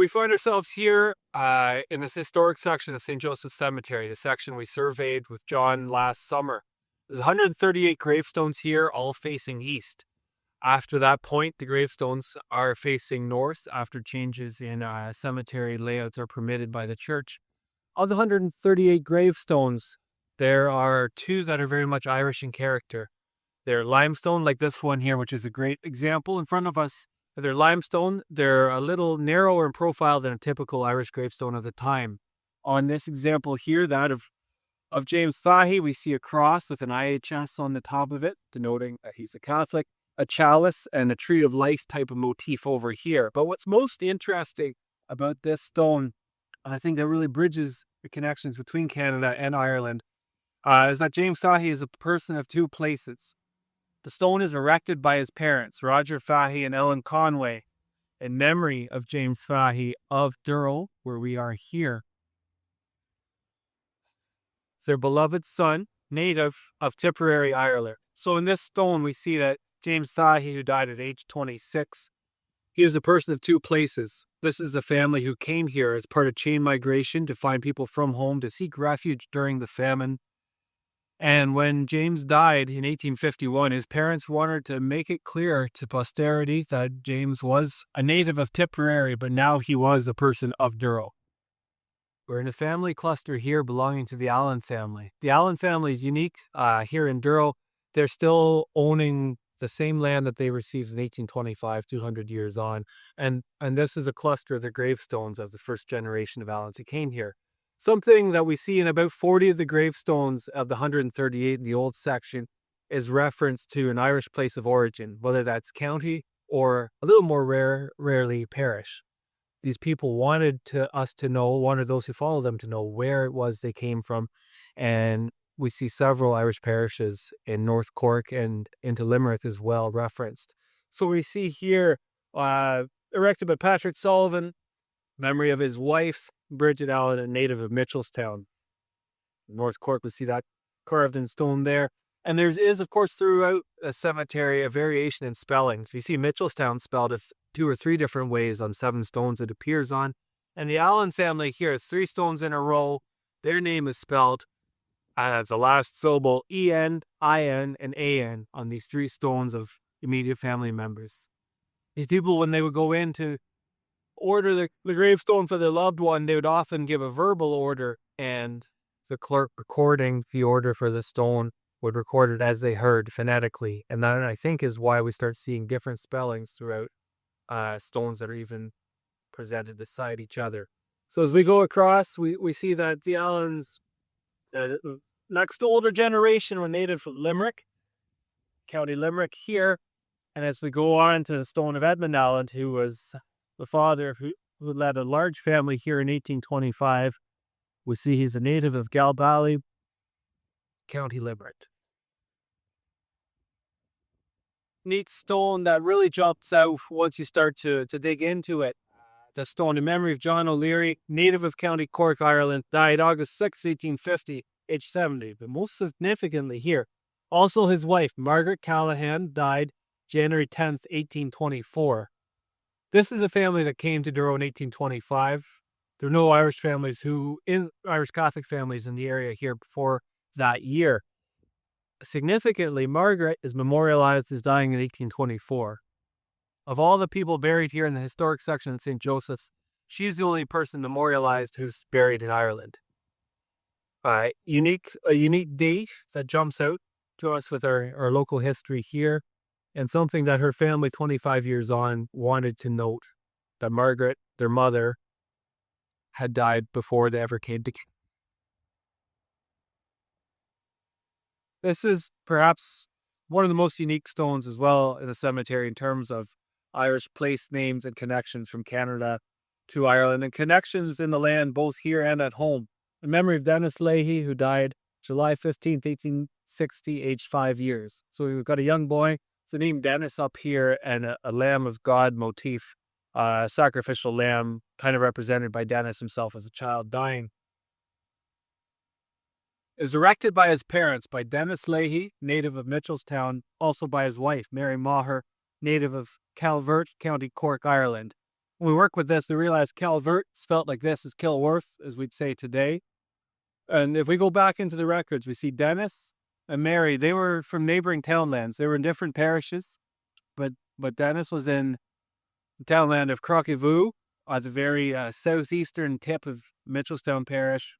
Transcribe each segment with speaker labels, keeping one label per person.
Speaker 1: we find ourselves here in this historic section of St. Joseph's Cemetery, the section we surveyed with John last summer. There's 138 gravestones here, all facing east. After that point, the gravestones are facing north after changes in cemetery layouts are permitted by the church. Of the 138 gravestones, there are two that are very much Irish in character. They're limestone, like this one here, which is a great example in front of us. They're limestone. They're a little narrower in profile than a typical Irish gravestone of the time. On this example here, that of James Leahy, we see a cross with an IHS on the top of it, denoting that he's a Catholic, a chalice, and a tree of life type of motif over here. But what's most interesting about this stone, I think that really bridges the connections between Canada and Ireland, is that James Leahy is a person of two places. The stone is erected by his parents, Roger Fahy and Ellen Conway, in memory of James Fahy of Douro, where we are here. Their beloved son, native of Tipperary, Ireland. So in this stone, we see that James Leahy, who died at age 26, he is a person of two places. This is a family who came here as part of chain migration to find people from home to seek refuge during the famine. And when James died in 1851, his parents wanted to make it clear to posterity that James was a native of Tipperary, but now he was a person of Douro. We're in a family cluster here belonging to the Allen family. The Allen family is unique here in Douro. They're still owning the same land that they received in 1825, 200 years on. And this is a cluster of the gravestones of the first generation of Allens who came here. Something that we see in about 40 of the gravestones of the 138 in the old section is reference to an Irish place of origin, whether that's county or a little more rarely parish. These people wanted those who follow them to know where it was they came from. And we see several Irish parishes in North Cork and into Limerick as well referenced. So we see here, erected by Patrick Sullivan, memory of his wife, Bridget Allen, a native of Mitchelstown. North Cork, we see that carved in stone there. And there is, of course, throughout the cemetery, a variation in spellings. You see Mitchelstown spelled 2 or 3 different ways on 7 stones it appears on. And the Allen family here is 3 stones in a row. Their name is spelled as the last syllable E-N, I-N, and A-N on these 3 stones of immediate family members. These people, when they would go in to order the gravestone for their loved one, they would often give a verbal order, and the clerk recording the order for the stone would record it as they heard phonetically. And that, I think, is why we start seeing different spellings throughout stones that are even presented beside each other. So as we go across, we see that the Allens, the next older generation, were native from Limerick, County Limerick here. And as we go on to the stone of Edmund Allen, who was the father who led a large family here in 1825, we see he's a native of Galbally, County Limerick. Neat stone that really jumps out once you start to dig into it. The stone in memory of John O'Leary, native of County Cork, Ireland, died August 6, 1850, age 70. But most significantly here, also his wife, Margaret Callahan, died January 10th, 1824. This is a family that came to Douro in 1825. There were no Irish Catholic families in the area here before that year. Significantly, Margaret is memorialized as dying in 1824. Of all the people buried here in the historic section of St. Joseph's, she's the only person memorialized who's buried in Ireland. A unique date that jumps out to us with our local history here, and something that her family 25 years on wanted to note, that Margaret, their mother, had died before they ever came to Canada. This is perhaps one of the most unique stones as well in the cemetery in terms of Irish place names and connections from Canada to Ireland, and connections in the land both here and at home. In memory of Dennis Leahy, who died July 15th, 1860, aged 5 years. So we've got a young boy, the name Dennis up here, and a Lamb of God motif, sacrificial lamb, kind of represented by Dennis himself as a child dying. It was erected by his parents, by Dennis Leahy, native of Mitchelstown, also by his wife, Mary Maher, native of Calvert, County Cork, Ireland. when we work with this, we realize Calvert spelt like this is Kilworth, as we'd say today. And if we go back into the records, we see Dennis and Mary. They were from neighboring townlands. They were in different parishes, but Dennis was in the townland of Croquevaux at the very southeastern tip of Mitchelstown Parish.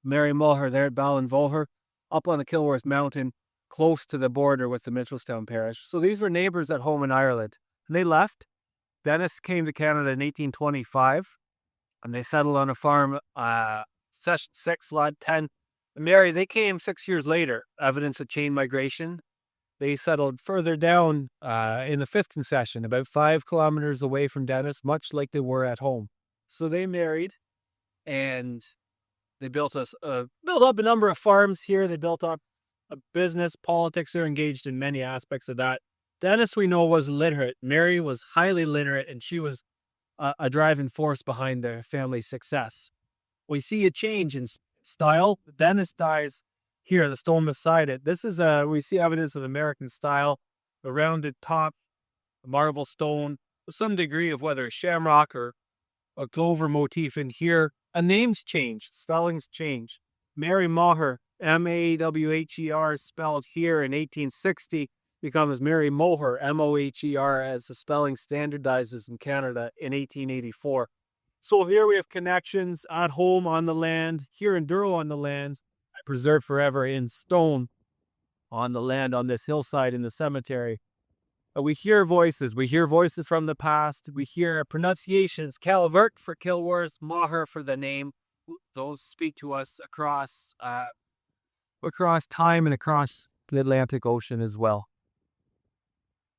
Speaker 1: Mary Mulher there at Ballinvolher, up on the Kilworth Mountain, close to the border with the Mitchelstown Parish. So these were neighbors at home in Ireland. And they left. Dennis came to Canada in 1825, and they settled on a farm, Session 6, Lot 10. And Mary, they came 6 years later, evidence of chain migration. They settled further down in the 5th concession, about 5 kilometers away from Dennis, much like they were at home. So they married, and they built up a number of farms here. They built up a business, politics. They're engaged in many aspects of that. Dennis, we know, was literate. Mary was highly literate, and she was a driving force behind their family's success. We see a change in style. Dennis dies here, the stone beside it. This is we see evidence of American style, a rounded top, a marble stone, with some degree of whether a shamrock or a clover motif in here. A names change, spellings change. Mary Mulher, M-A-W-H-E-R, spelled here in 1860, becomes Mary Mulher, M-O-H-E-R, as the spelling standardizes in Canada in 1884. So here we have connections at home on the land, here in Douro on the land, preserved forever in stone on the land on this hillside in the cemetery. We hear voices. We hear voices from the past. We hear pronunciations. Calvert for Kilworth, Mulher for the name. Those speak to us across time and across the Atlantic Ocean as well.